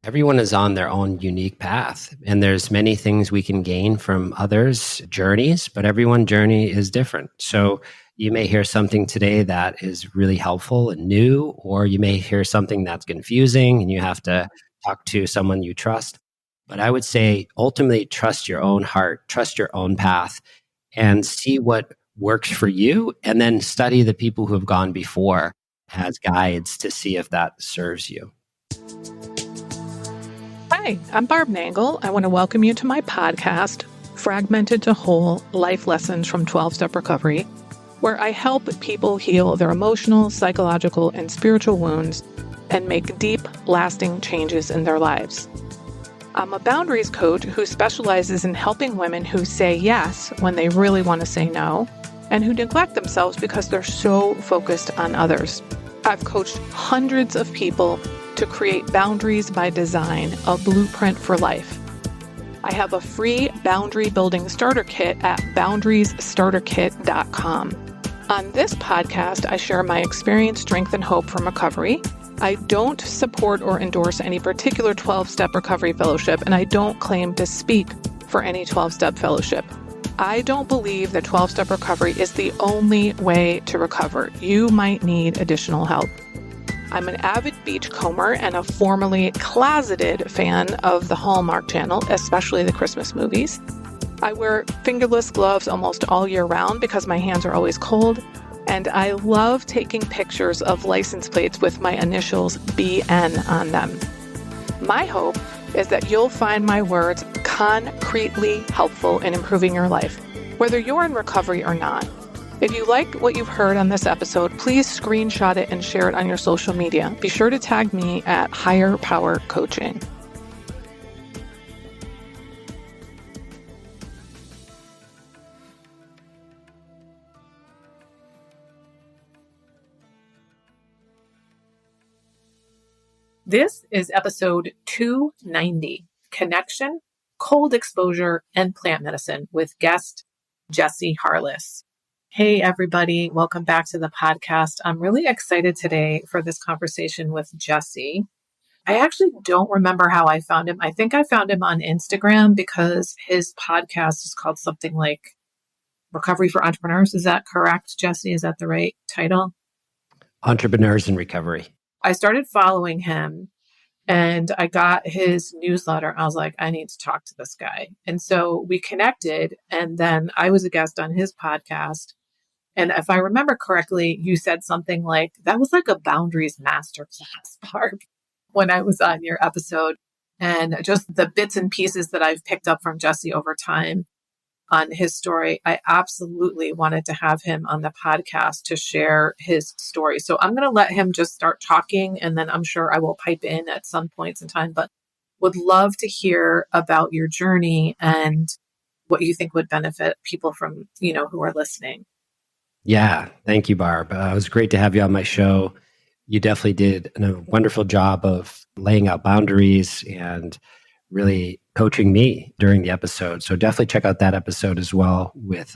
Everyone is on their own unique path, and there's many things we can gain from others' journeys, but everyone's journey is different. So you may hear something today that is really helpful and new, or you may hear something that's confusing and you have to talk to someone you trust. But I would say ultimately trust your own heart, trust your own path, and see what works for you, and then study the people who have gone before as guides to see if that serves you. Hi, I'm Barb Nangle. I want to welcome you to my podcast, Fragmented to Whole Life Lessons from 12-Step Recovery, where I help people heal their emotional, psychological, and spiritual wounds and make deep, lasting changes in their lives. I'm a boundaries coach who specializes in helping women who say yes when they really want to say no, and who neglect themselves because they're so focused on others. I've coached hundreds of people to create Boundaries by Design, a blueprint for life. I have a free boundary building starter kit at boundariesstarterkit.com. On this podcast, I share my experience, strength, and hope from recovery. I don't support or endorse any particular 12-step recovery fellowship, and I don't claim to speak for any 12-step fellowship. I don't believe that 12-step recovery is the only way to recover. You might need additional help. I'm an avid beachcomber and a formerly closeted fan of the Hallmark Channel, especially the Christmas movies. I wear fingerless gloves almost all year round because my hands are always cold, and I love taking pictures of license plates with my initials BN on them. My hope is that you'll find my words concretely helpful in improving your life, whether you're in recovery or not. If you liked what you've heard on this episode, please screenshot it and share it on your social media. Be sure to tag me at Higher Power Coaching. This is episode 290, Connection, Cold Exposure, and Plant Medicine with guest Jessie Harless. Hey, everybody. Welcome back to the podcast. I'm really excited today for this conversation with Jessie. I actually don't remember how I found him. I think I found him on Instagram because his podcast is called something like Recovery for Entrepreneurs. Is that correct, Jessie? Is that the right title? Entrepreneurs in Recovery. I started following him and I got his newsletter. I was like, I need to talk to this guy. And so we connected, and then I was a guest on his podcast. And if I remember correctly, you said something like, that was like a boundaries masterclass, Barb, when I was on your episode. And just the bits and pieces that I've picked up from Jessie over time on his story, I absolutely wanted to have him on the podcast to share his story. So I'm going to let him just start talking, and then I'm sure I will pipe in at some points in time, but would love to hear about your journey and what you think would benefit people from, who are listening. Yeah. Thank you, Barb. It was great to have you on my show. You definitely did a wonderful job of laying out boundaries and really coaching me during the episode. So definitely check out that episode as well with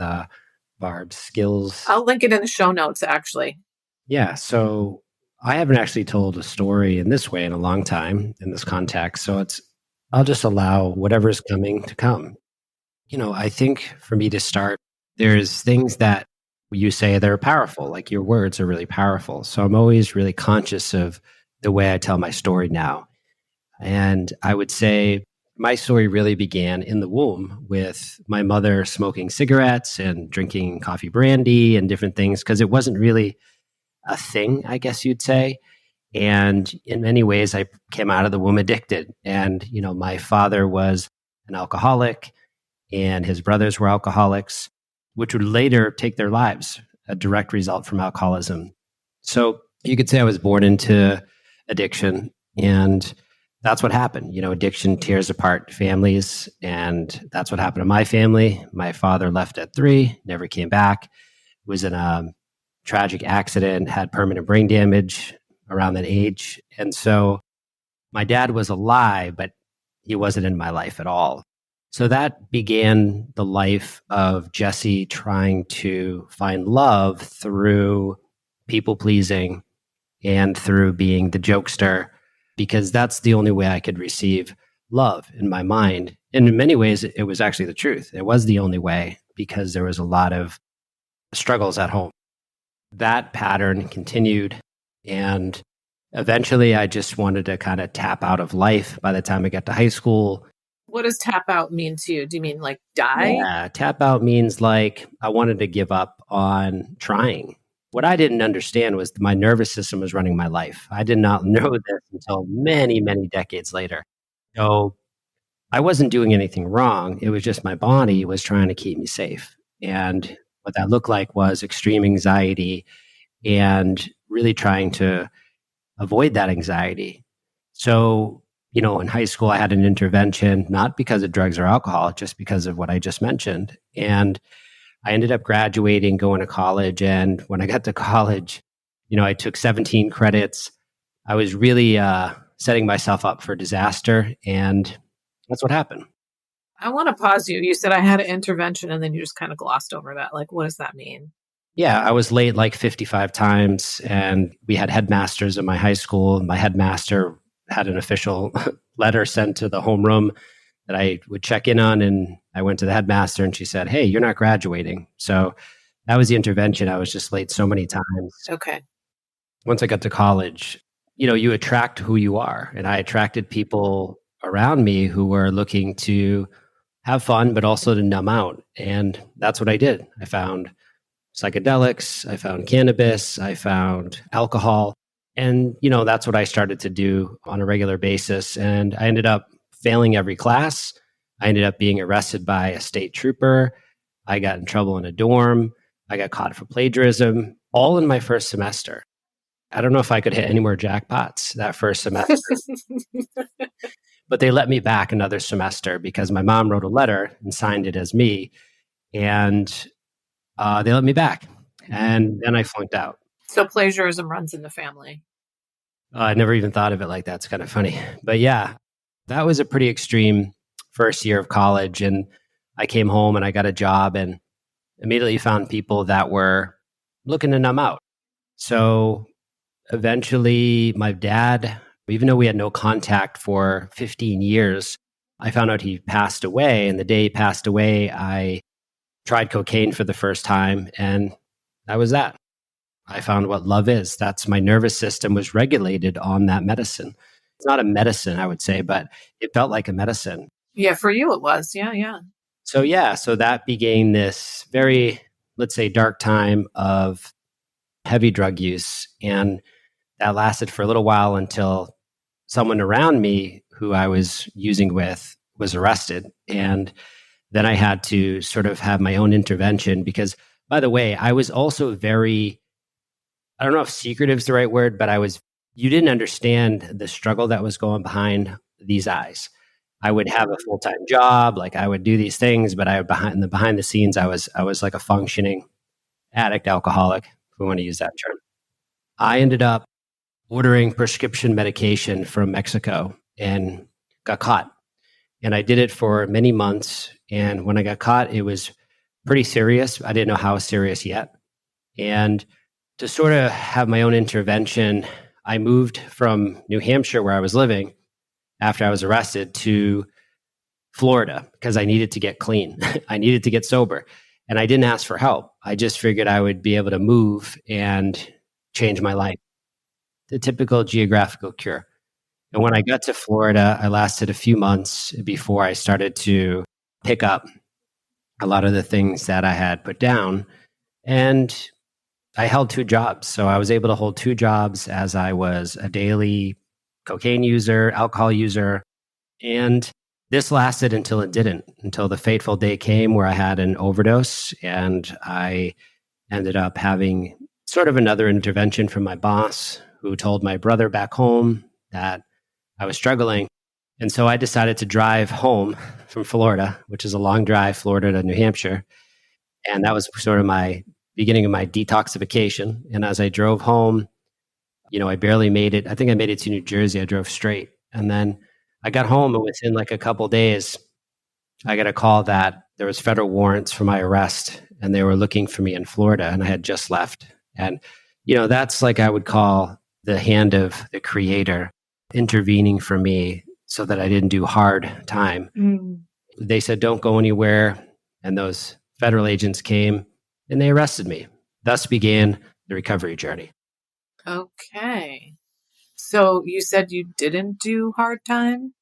Barb's skills. I'll link it in the show notes, actually. Yeah. So I haven't actually told a story in this way in a long time in this context. So I'll just allow whatever is coming to come. I think for me to start, there's things that you say that are powerful, like your words are really powerful. So I'm always really conscious of the way I tell my story now. And I would say my story really began in the womb with my mother smoking cigarettes and drinking coffee brandy and different things, because it wasn't really a thing, I guess you'd say. And in many ways, I came out of the womb addicted. And, my father was an alcoholic and his brothers were alcoholics, which would later take their lives, a direct result from alcoholism. So you could say I was born into addiction, and that's what happened. Addiction tears apart families, and that's what happened to my family. My father left at 3, never came back, was in a tragic accident, had permanent brain damage around that age. And so my dad was alive, but he wasn't in my life at all. So that began the life of Jessie trying to find love through people pleasing and through being the jokester because that's the only way I could receive love in my mind. And in many ways, it was actually the truth. It was the only way because there was a lot of struggles at home. That pattern continued. And eventually, I just wanted to kind of tap out of life by the time I got to high school. What does tap out mean to you? Do you mean like die? Yeah, tap out means like I wanted to give up on trying. What I didn't understand was my nervous system was running my life. I did not know this until many, many decades later. So I wasn't doing anything wrong. It was just my body was trying to keep me safe. And what that looked like was extreme anxiety and really trying to avoid that anxiety. So, in high school, I had an intervention, not because of drugs or alcohol, just because of what I just mentioned. And I ended up graduating, going to college. And when I got to college, I took 17 credits. I was really setting myself up for disaster. And that's what happened. I want to pause you. You said I had an intervention and then you just kind of glossed over that. Like, what does that mean? Yeah, I was late like 55 times, and we had headmasters in my high school. My headmaster had an official letter sent to the homeroom that I would check in on. And I went to the headmaster and she said, "Hey, you're not graduating." So that was the intervention. I was just late so many times. Okay. Once I got to college, you attract who you are. And I attracted people around me who were looking to have fun, but also to numb out. And that's what I did. I found psychedelics, I found cannabis, I found alcohol. And, that's what I started to do on a regular basis. And I ended up failing every class. I ended up being arrested by a state trooper. I got in trouble in a dorm. I got caught for plagiarism, all in my first semester. I don't know if I could hit any more jackpots that first semester, but they let me back another semester because my mom wrote a letter and signed it as me. And they let me back. And then I flunked out. So plagiarism runs in the family. I never even thought of it like that. It's kind of funny. But yeah, that was a pretty extreme first year of college. And I came home and I got a job and immediately found people that were looking to numb out. So eventually, my dad, even though we had no contact for 15 years, I found out he passed away. And the day he passed away, I tried cocaine for the first time. And that was that. I found what love is. That's my nervous system was regulated on that medicine. It's not a medicine, I would say, but it felt like a medicine. Yeah, for you it was. Yeah. So that began this very, let's say, dark time of heavy drug use. And that lasted for a little while until someone around me who I was using with was arrested. And then I had to sort of have my own intervention because, by the way, I was also very, I don't know if secretive is the right word, but you didn't understand the struggle that was going behind these eyes. I would have a full-time job, like I would do these things, but behind the scenes, I was like a functioning addict, alcoholic, if we want to use that term. I ended up ordering prescription medication from Mexico and got caught. And I did it for many months. And when I got caught, it was pretty serious. I didn't know how serious yet. And to sort of have my own intervention, I moved from New Hampshire, where I was living after I was arrested, to Florida because I needed to get clean. I needed to get sober. And I didn't ask for help. I just figured I would be able to move and change my life. The typical geographical cure. And when I got to Florida, I lasted a few months before I started to pick up a lot of the things that I had put down. And I held two jobs. So I was able to hold two jobs as I was a daily cocaine user, alcohol user. And this lasted until it didn't, until the fateful day came where I had an overdose. And I ended up having sort of another intervention from my boss, who told my brother back home that I was struggling. And so I decided to drive home from Florida, which is a long drive, Florida to New Hampshire. And that was sort of my beginning of my detoxification. And as I drove home, I barely made it. I think I made it to New Jersey. I drove straight. And then I got home, and within like a couple of days, I got a call that there was federal warrants for my arrest, and they were looking for me in Florida, and I had just left. And, that's like I would call the hand of the creator. intervening for me so that I didn't do hard time. They said, don't go anywhere. And those federal agents came and they arrested me. Thus began the recovery journey. Okay. So you said you didn't do hard time?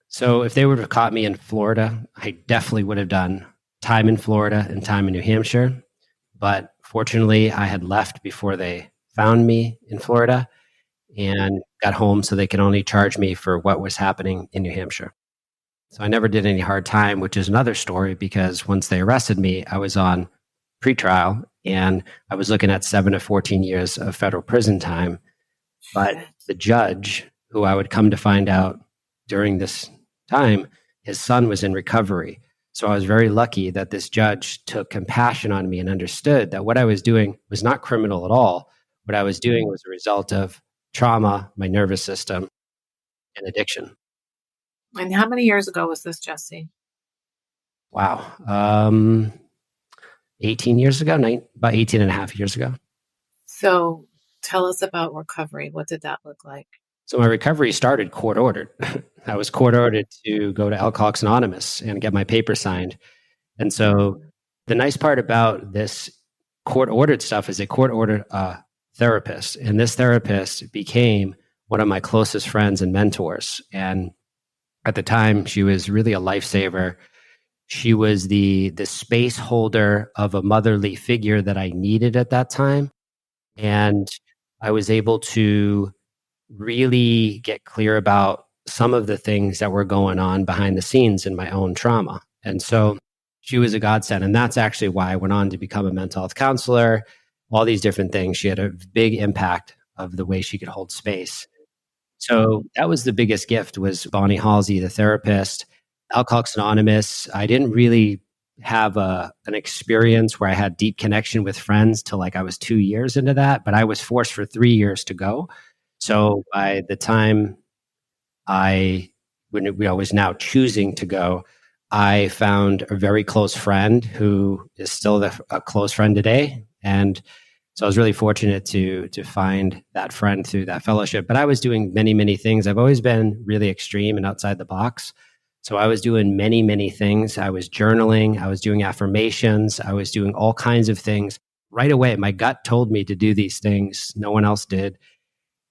So if they would have caught me in Florida, I definitely would have done time in Florida and time in New Hampshire. But fortunately, I had left before they found me in Florida and got home, so they could only charge me for what was happening in New Hampshire. So I never did any hard time, which is another story, because once they arrested me, I was on pretrial and I was looking at 7 to 14 years of federal prison time. But the judge, who I would come to find out during this time, his son was in recovery. So I was very lucky that this judge took compassion on me and understood that what I was doing was not criminal at all. What I was doing was a result of trauma, my nervous system, and addiction. And how many years ago was this, Jesse? Wow. 18 years ago, about 18 and a half years ago. So tell us about recovery. What did that look like? So my recovery started court ordered. I was court ordered to go to Alcoholics Anonymous and get my paper signed. And so the nice part about this court ordered stuff is they court ordered a therapist. And this therapist became one of my closest friends and mentors. And at the time, she was really a lifesaver. She was the space holder of a motherly figure that I needed at that time. And I was able to really get clear about some of the things that were going on behind the scenes in my own trauma. And so she was a godsend. And that's actually why I went on to become a mental health counselor, all these different things. She had a big impact of the way she could hold space. So that was the biggest gift, was Bonnie Halsey, the therapist. Alcoholics Anonymous, I didn't really have an experience where I had deep connection with friends till like I was 2 years into that, but I was forced for 3 years to go. So by the time when I was now choosing to go, I found a very close friend who is still a close friend today. And so I was really fortunate to find that friend through that fellowship. But I was doing many, many things. I've always been really extreme and outside the box. So I was doing many, many things. I was journaling. I was doing affirmations. I was doing all kinds of things. Right away, my gut told me to do these things. No one else did.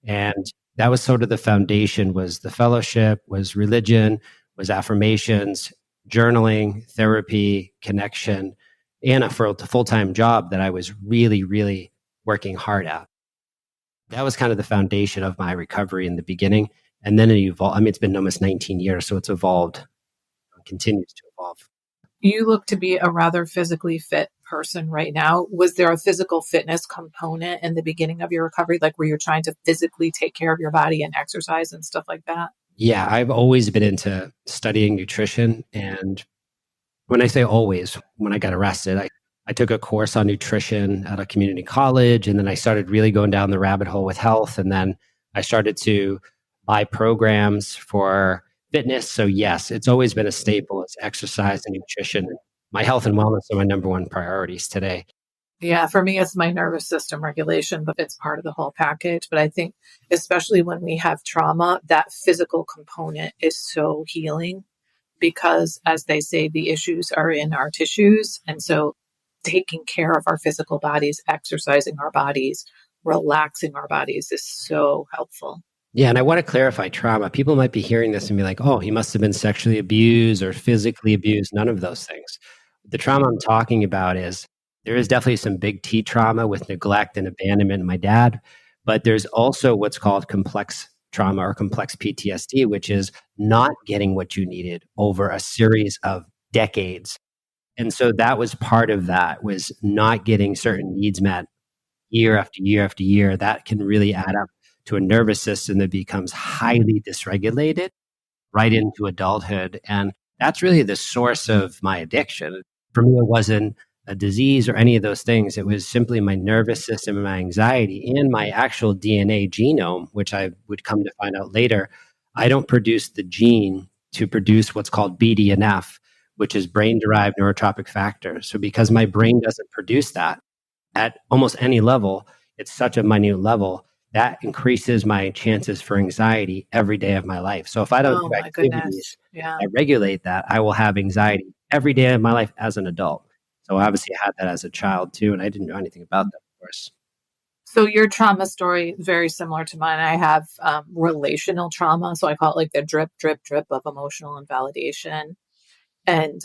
And that was sort of the foundation, was the fellowship, was religion, was affirmations, journaling, therapy, connection, and a full-time job that I was really, really working hard at. That was kind of the foundation of my recovery in the beginning. And then it evolved. I mean, it's been almost 19 years, so it's evolved, continues to evolve. You look to be a rather physically fit person right now. Was there a physical fitness component in the beginning of your recovery? Like, were you trying to physically take care of your body and exercise and stuff like that? Yeah, I've always been into studying nutrition. And when I say always, when I got arrested, I took a course on nutrition at a community college. And then I started really going down the rabbit hole with health. And then I started to buy programs for fitness. So yes, it's always been a staple. It's exercise and nutrition. My health and wellness are my number one priorities today. Yeah, for me, it's my nervous system regulation, but it's part of the whole package. But I think, especially when we have trauma, that physical component is so healing because, as they say, the issues are in our tissues. And so taking care of our physical bodies, exercising our bodies, relaxing our bodies is so helpful. Yeah, and I want to clarify trauma. People might be hearing this and be like, oh, he must have been sexually abused or physically abused. None of those things. The trauma I'm talking about is, there is definitely some big T trauma with neglect and abandonment in my dad, but there's also what's called complex trauma or complex PTSD, which is not getting what you needed over a series of decades. And so that was part of that, was not getting certain needs met year after year after year. That can really add up to a nervous system that becomes highly dysregulated right into adulthood. And that's really the source of my addiction. For me, it wasn't a disease or any of those things. It was simply my nervous system and my anxiety and my actual DNA genome, which I would come to find out later. I don't produce the gene to produce what's called BDNF, which is brain-derived neurotrophic factor. So because my brain doesn't produce that at almost any level, it's such a minute level, that increases my chances for anxiety every day of my life. So if I don't Oh do my activities goodness. Yeah. that regulate that, I will have anxiety every day of my life as an adult. So obviously I had that as a child too, and I didn't know anything about that, of course. So your trauma story is very similar to mine. I have relational trauma, so I call it like the drip, drip, drip of emotional invalidation. And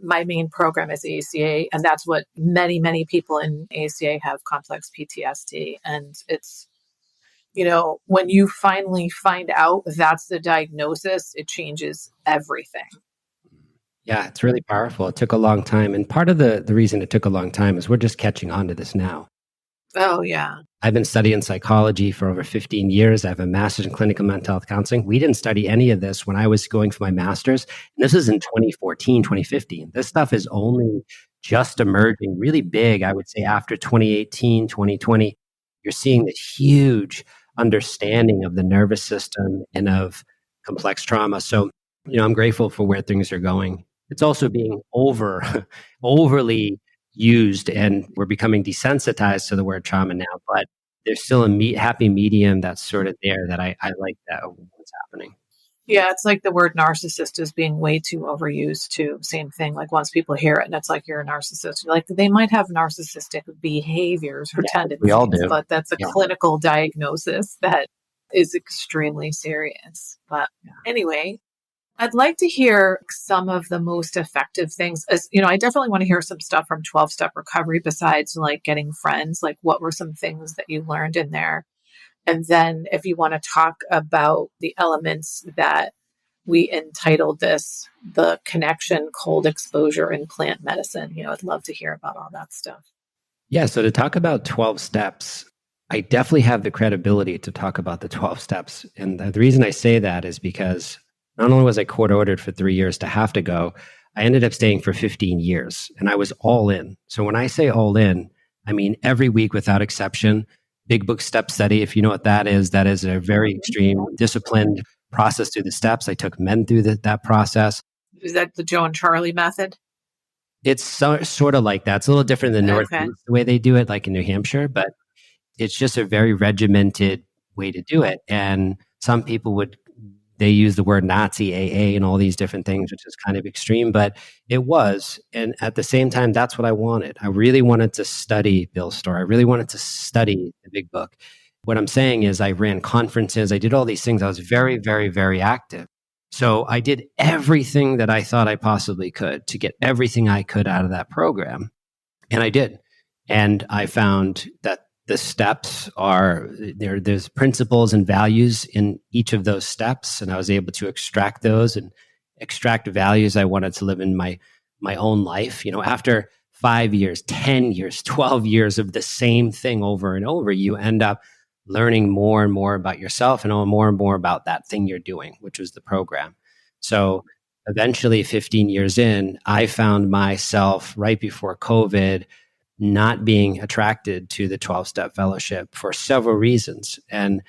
my main program is ACA, and that's what many people in ACA have, complex PTSD. And it's, when you finally find out that's the diagnosis, it changes everything. Yeah, it's really powerful. It took a long time. And part of the reason it took a long time is we're just catching on to this now. Oh, yeah. I've been studying psychology for over 15 years. I have a master's in clinical mental health counseling. We didn't study any of this when I was going for my master's. And this is in 2014, 2015. This stuff is only just emerging really big, I would say, after 2018, 2020. You're seeing this huge understanding of the nervous system and of complex trauma. So, I'm grateful for where things are going. It's also being overly used, and we're becoming desensitized to the word trauma now, but there's still a happy medium that's sort of there that I like that what's happening. Yeah, it's like the word narcissist is being way too overused too. Same thing. Like once people hear it and it's like you're a narcissist, you're like they might have narcissistic behaviors or Yeah, we all tendencies, do. but that's a Yeah. clinical diagnosis that is extremely serious. But anyway, I'd like to hear some of the most effective things. As I definitely want to hear some stuff from 12-step recovery besides like getting friends. Like what were some things that you learned in there? And then if you want to talk about the elements that we entitled this, the connection, cold exposure, and plant medicine, I'd love to hear about all that stuff. Yeah, so to talk about 12 steps, I definitely have the credibility to talk about the 12 steps. And the reason I say that is because not only was I court ordered for 3 years to have to go, I ended up staying for 15 years and I was all in. So when I say all in, I mean every week without exception. Big book step study, if you know what that is a very extreme, disciplined process through the steps. I took men through that process. Is that the Joe and Charlie method? It's sort of like that. It's a little different than Okay. Northeast, the way they do it, like in New Hampshire, but it's just a very regimented way to do it. And some people they use the word Nazi AA and all these different things, which is kind of extreme, but it was. And at the same time, that's what I wanted. I really wanted to study Bill's story. I really wanted to study the big book. What I'm saying is I ran conferences. I did all these things. I was very, very, very active. So I did everything that I thought I possibly could to get everything I could out of that program. And I did. And I found that the steps there's principles and values in each of those steps. And I was able to extract those and extract values I wanted to live in my own life. After 5 years, 10 years, 12 years of the same thing over and over, you end up learning more and more about yourself and more about that thing you're doing, which was the program. So eventually 15 years in, I found myself right before COVID not being attracted to the 12-step fellowship for several reasons. And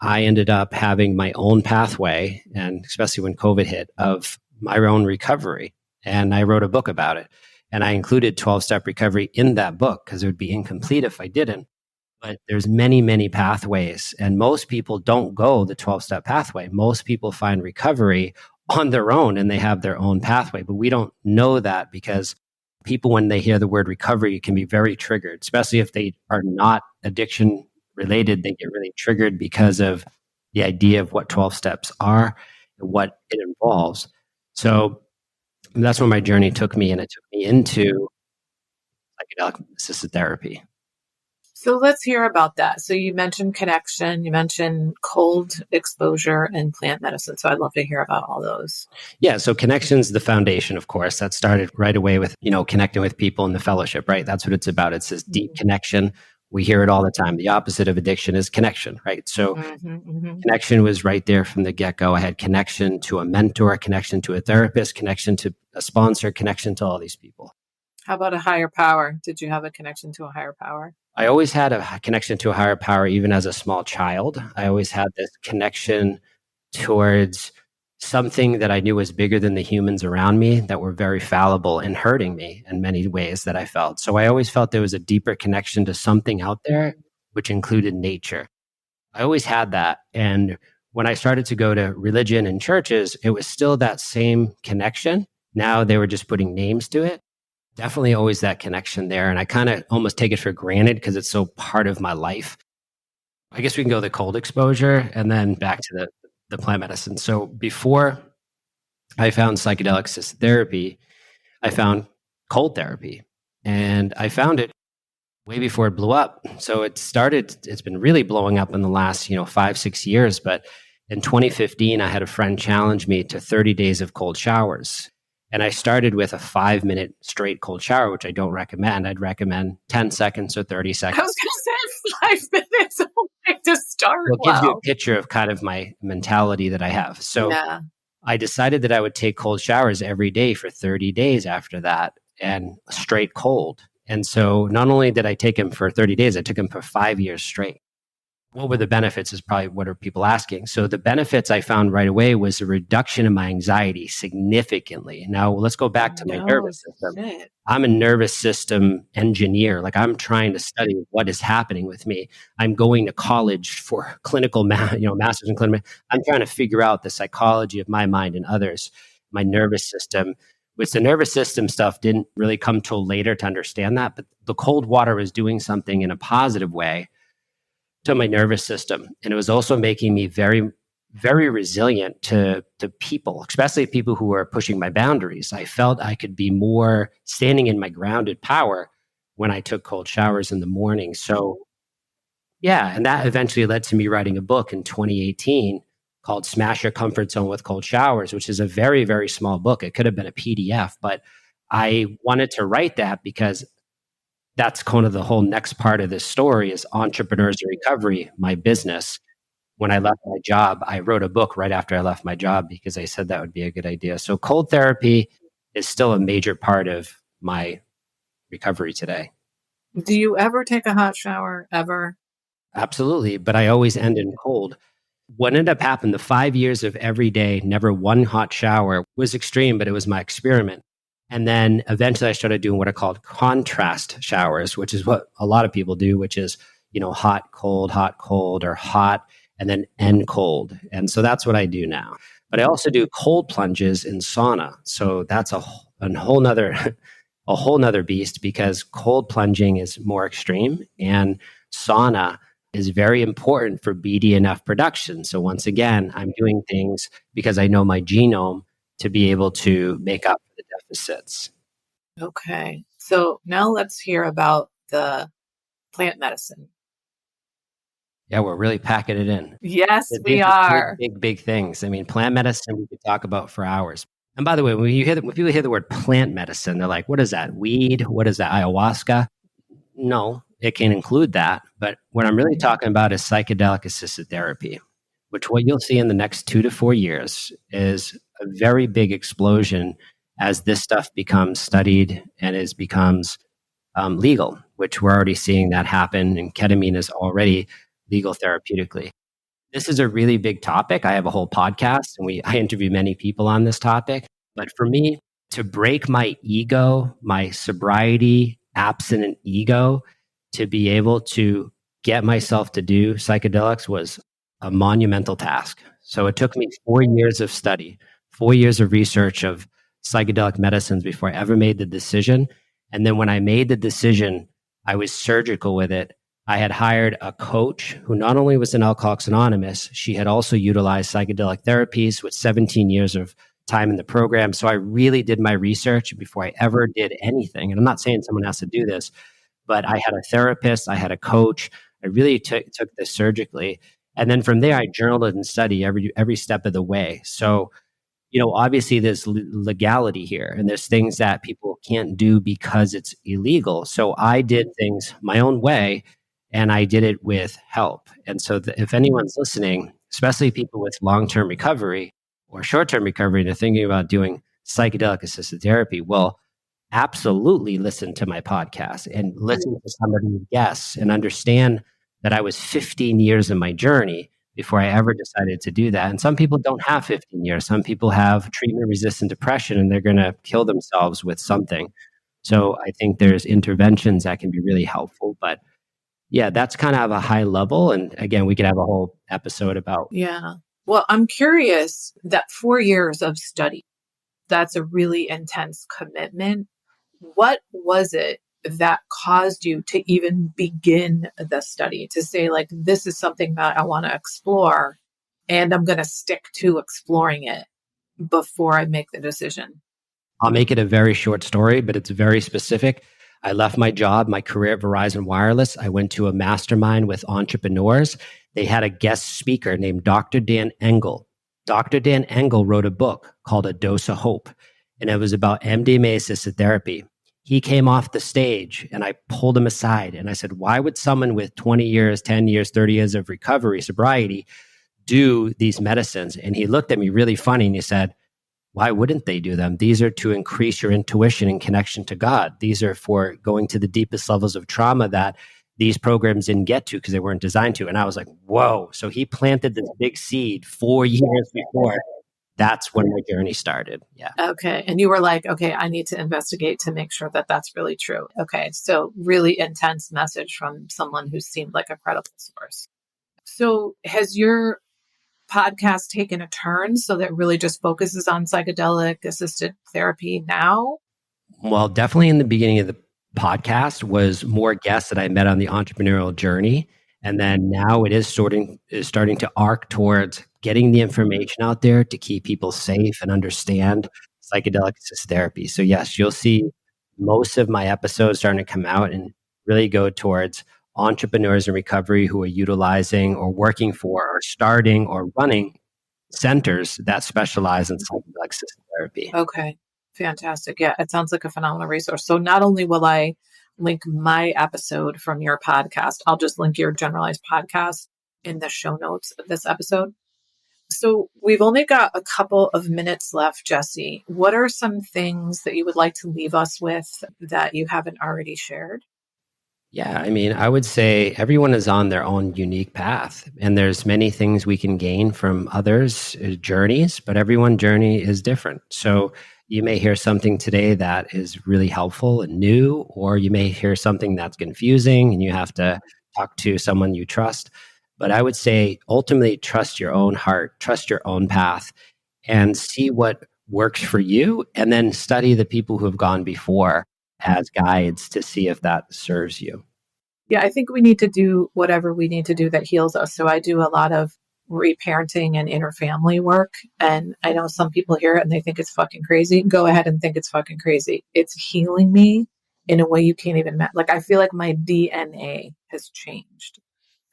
I ended up having my own pathway, and especially when COVID hit, of my own recovery. And I wrote a book about it. And I included 12-step recovery in that book because it would be incomplete if I didn't. But there's many, many pathways. And most people don't go the 12-step pathway. Most people find recovery on their own and they have their own pathway. But we don't know that because people, when they hear the word recovery, can be very triggered, especially if they are not addiction related. They get really triggered because of the idea of what 12 steps are and what it involves. So that's where my journey took me, and it took me into psychedelic assisted therapy. So let's hear about that. So you mentioned connection, you mentioned cold exposure and plant medicine. So I'd love to hear about all those. Yeah. So connection's the foundation, of course. That started right away with, connecting with people in the fellowship, right? That's what it's about. It's this deep connection. We hear it all the time. The opposite of addiction is connection, right? So connection was right there from the get-go. I had connection to a mentor, connection to a therapist, connection to a sponsor, connection to all these people. How about a higher power? Did you have a connection to a higher power? I always had a connection to a higher power, even as a small child. I always had this connection towards something that I knew was bigger than the humans around me that were very fallible and hurting me in many ways that I felt. So I always felt there was a deeper connection to something out there, which included nature. I always had that. And when I started to go to religion and churches, it was still that same connection. Now they were just putting names to it. Definitely always that connection there. And I kind of almost take it for granted because it's so part of my life. I guess we can go the cold exposure and then back to the plant medicine. So before I found psychedelic assisted therapy, I found cold therapy. And I found it way before it blew up. So it's been really blowing up in the last, 5, 6 years. But in 2015, I had a friend challenge me to 30 days of cold showers. And I started with a 5-minute straight cold shower, which I don't recommend. I'd recommend 10 seconds or 30 I seconds. was going to say 5 minutes only to start. Well, it gives you a picture of kind of my mentality that I have. So Yeah. I decided that I would take cold showers every day for 30 days after that and straight cold. And so not only did I take him for 30 days, I took him for 5 years straight. What were the benefits is probably what are people asking. So the benefits I found right away was a reduction in my anxiety significantly. Now let's go back to my nervous system. Shit. I'm a nervous system engineer. Like I'm trying to study what is happening with me. I'm going to college for clinical, master's in clinical. I'm trying to figure out the psychology of my mind and others, my nervous system. Which the nervous system stuff didn't really come till later to understand that. But the cold water was doing something in a positive way to my nervous system. And it was also making me very, very resilient to people, especially people who were pushing my boundaries. I felt I could be more standing in my grounded power when I took cold showers in the morning. So, yeah, and that eventually led to me writing a book in 2018 called Smash Your Comfort Zone with Cold Showers, which is a very, very small book. It could have been a PDF, but I wanted to write that because that's kind of the whole next part of this story is Entrepreneurs in Recovery, my business. When I left my job, I wrote a book right after I left my job because I said that would be a good idea. So cold therapy is still a major part of my recovery today. Do you ever take a hot shower ever? Absolutely. But I always end in cold. What ended up happening, the 5 years of every day, never one hot shower was extreme, but it was my experiment. And then eventually I started doing what I called contrast showers, which is what a lot of people do, which is, hot, cold, or hot, and then end cold. And so that's what I do now. But I also do cold plunges in sauna. So that's a whole nother beast because cold plunging is more extreme and sauna is very important for BDNF production. So once again, I'm doing things because I know my genome to be able to make up for the deficits. Okay. So now let's hear about the plant medicine. Yeah, we're really packing it in. Yes, These we are are. big things. I mean, plant medicine we could talk about for hours. And by the way, when people hear the word plant medicine, they're like, what is that? Weed? What is that? Ayahuasca? No, it can include that. But what I'm really talking about is psychedelic assisted therapy, which what you'll see in the next 2 to 4 years is a very big explosion as this stuff becomes studied and becomes legal, which we're already seeing that happen. And ketamine is already legal therapeutically. This is a really big topic. I have a whole podcast and I interview many people on this topic. But for me, to break my ego, my sobriety, abstinent ego, to be able to get myself to do psychedelics was a monumental task. So it took me 4 years of study, 4 years of research of psychedelic medicines before I ever made the decision. And then when I made the decision, I was surgical with it. I had hired a coach who not only was in Alcoholics Anonymous, she had also utilized psychedelic therapies with 17 years of time in the program. So I really did my research before I ever did anything. And I'm not saying someone has to do this, but I had a therapist, I had a coach. I really took this surgically. And then from there, I journaled and studied every step of the way. So, obviously there's legality here and there's things that people can't do because it's illegal. So I did things my own way and I did it with help. And so if anyone's listening, especially people with long-term recovery or short-term recovery, they're thinking about doing psychedelic assisted therapy, well, absolutely listen to my podcast and listen to somebody who guests and understand that I was 15 years in my journey before I ever decided to do that. And some people don't have 15 years. Some people have treatment-resistant depression and they're going to kill themselves with something. So I think there's interventions that can be really helpful. But Yeah, that's kind of a high level. And again, we could have a whole episode about. Yeah. Well, I'm curious that 4 years of study, that's a really intense commitment. What was it that caused you to even begin the study, to say, like, this is something that I want to explore and I'm going to stick to exploring it before I make the decision? I'll make it a very short story, but it's very specific. I left my job, my career at Verizon Wireless. I went to a mastermind with entrepreneurs. They had a guest speaker named Dr. Dan Engel. Dr. Dan Engel wrote a book called A Dose of Hope, and it was about MDMA assisted therapy. He came off the stage and I pulled him aside and I said, why would someone with 20 years, 10 years, 30 years of recovery, sobriety, do these medicines? And he looked at me really funny and he said, why wouldn't they do them? These are to increase your intuition and connection to God. These are for going to the deepest levels of trauma that these programs didn't get to because they weren't designed to. And I was like, whoa. So he planted this big seed 4 years before. That's when my journey started. Yeah. Okay. And you were like, okay, I need to investigate to make sure that that's really true. Okay. So really intense message from someone who seemed like a credible source. So has your podcast taken a turn so that really just focuses on psychedelic assisted therapy now? Well, definitely in the beginning of the podcast was more guests that I met on the entrepreneurial journey. And then now it is starting to arc towards getting the information out there to keep people safe and understand psychedelic assisted therapy. So yes, you'll see most of my episodes starting to come out and really go towards entrepreneurs in recovery who are utilizing or working for or starting or running centers that specialize in psychedelic assisted therapy. Okay. Fantastic. Yeah, it sounds like a phenomenal resource. So not only will I link my episode from your podcast, I'll just link your generalized podcast in the show notes of this episode. So we've only got a couple of minutes left, Jesse. What are some things that you would like to leave us with that you haven't already shared? Yeah, I mean, I would say everyone is on their own unique path, and there's many things we can gain from others' journeys, but everyone's journey is different. So you may hear something today that is really helpful and new, or you may hear something that's confusing and you have to talk to someone you trust. But I would say ultimately trust your own heart, trust your own path, and see what works for you, and then study the people who have gone before as guides to see if that serves you. Yeah, I think we need to do whatever we need to do that heals us. So I do a lot of reparenting and inner family work. And I know some people hear it and they think it's fucking crazy. Go ahead and think it's fucking crazy. It's healing me in a way you can't even imagine. Like, I feel like my DNA has changed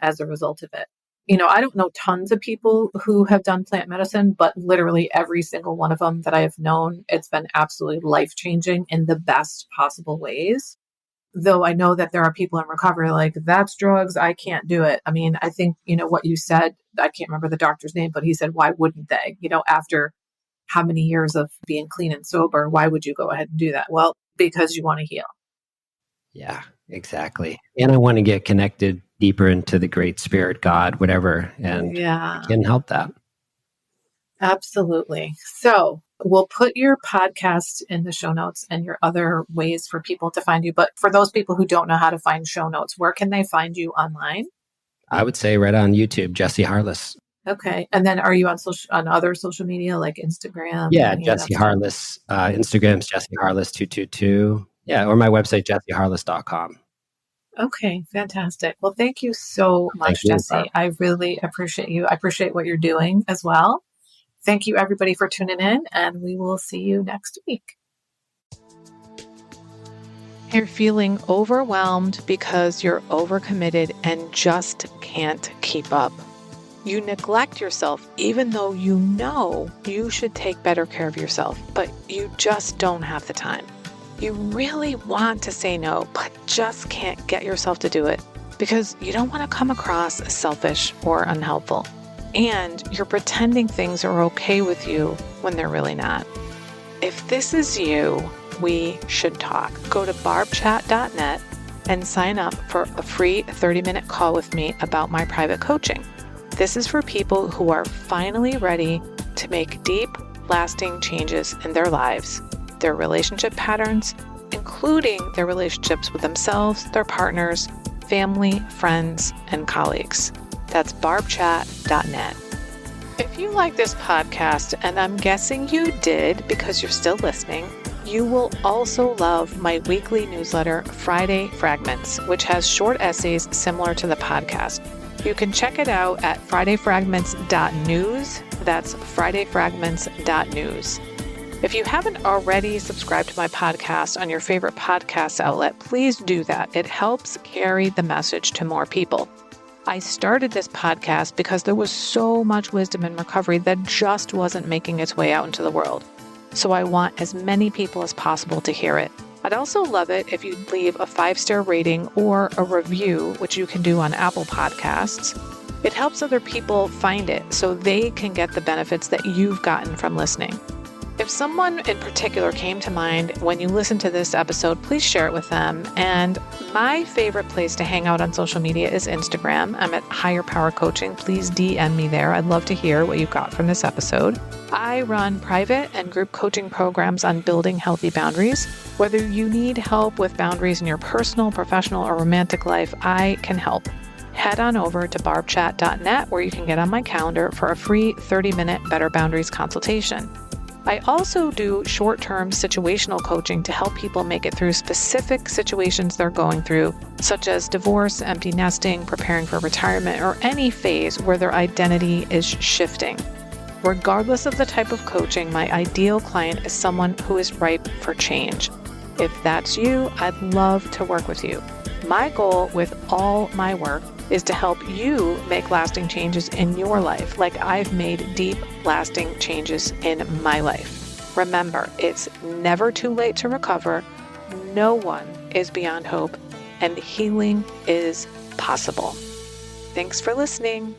as a result of it. You know, I don't know tons of people who have done plant medicine, but literally every single one of them that I have known, it's been absolutely life-changing in the best possible ways. Though I know that there are people in recovery like, that's drugs, I can't do it. I mean, I think, you know, what you said, I can't remember the doctor's name, but he said, why wouldn't they? You know, after how many years of being clean and sober, why would you go ahead and do that? Well, because you want to heal. Yeah, exactly. And I want to get connected deeper into the great spirit, God, whatever. And yeah, I can help that. Absolutely. So we'll put your podcast in the show notes and your other ways for people to find you. But for those people who don't know how to find show notes, where can they find you online? I would say right on YouTube, Jesse Harless. Okay. And then are you on other social media like Instagram? Yeah, Jesse Harless. Instagram's Jesse Harless 222. Yeah, or my website, jesseharless.com. Okay, fantastic. Well, thank you so much, Jesse. I really appreciate you. I appreciate what you're doing as well. Thank you, everybody, for tuning in, and we will see you next week. You're feeling overwhelmed because you're overcommitted and just can't keep up. You neglect yourself even though you know you should take better care of yourself, but you just don't have the time. You really want to say no, but just can't get yourself to do it because you don't want to come across as selfish or unhelpful. And you're pretending things are okay with you when they're really not. If this is you, we should talk. Go to barbchat.net and sign up for a free 30-minute call with me about my private coaching. This is for people who are finally ready to make deep, lasting changes in their lives, their relationship patterns, including their relationships with themselves, their partners, family, friends, and colleagues. That's barbchat.net. If you like this podcast, and I'm guessing you did because you're still listening, you will also love my weekly newsletter, Friday Fragments, which has short essays similar to the podcast. You can check it out at fridayfragments.news. That's fridayfragments.news. If you haven't already subscribed to my podcast on your favorite podcast outlet, please do that. It helps carry the message to more people. I started this podcast because there was so much wisdom in recovery that just wasn't making its way out into the world. So I want as many people as possible to hear it. I'd also love it if you'd leave a 5-star rating or a review, which you can do on Apple Podcasts. It helps other people find it so they can get the benefits that you've gotten from listening. If someone in particular came to mind when you listen to this episode, please share it with them. And my favorite place to hang out on social media is Instagram. I'm at Higher Power Coaching. Please DM me there. I'd love to hear what you got from this episode. I run private and group coaching programs on building healthy boundaries. Whether you need help with boundaries in your personal, professional, or romantic life, I can help. Head on over to barbchat.net where you can get on my calendar for a free 30-minute Better Boundaries consultation. I also do short-term situational coaching to help people make it through specific situations they're going through, such as divorce, empty nesting, preparing for retirement, or any phase where their identity is shifting. Regardless of the type of coaching, my ideal client is someone who is ripe for change. If that's you, I'd love to work with you. My goal with all my work is to help you make lasting changes in your life, like I've made deep, lasting changes in my life. Remember, it's never too late to recover. No one is beyond hope, and healing is possible. Thanks for listening.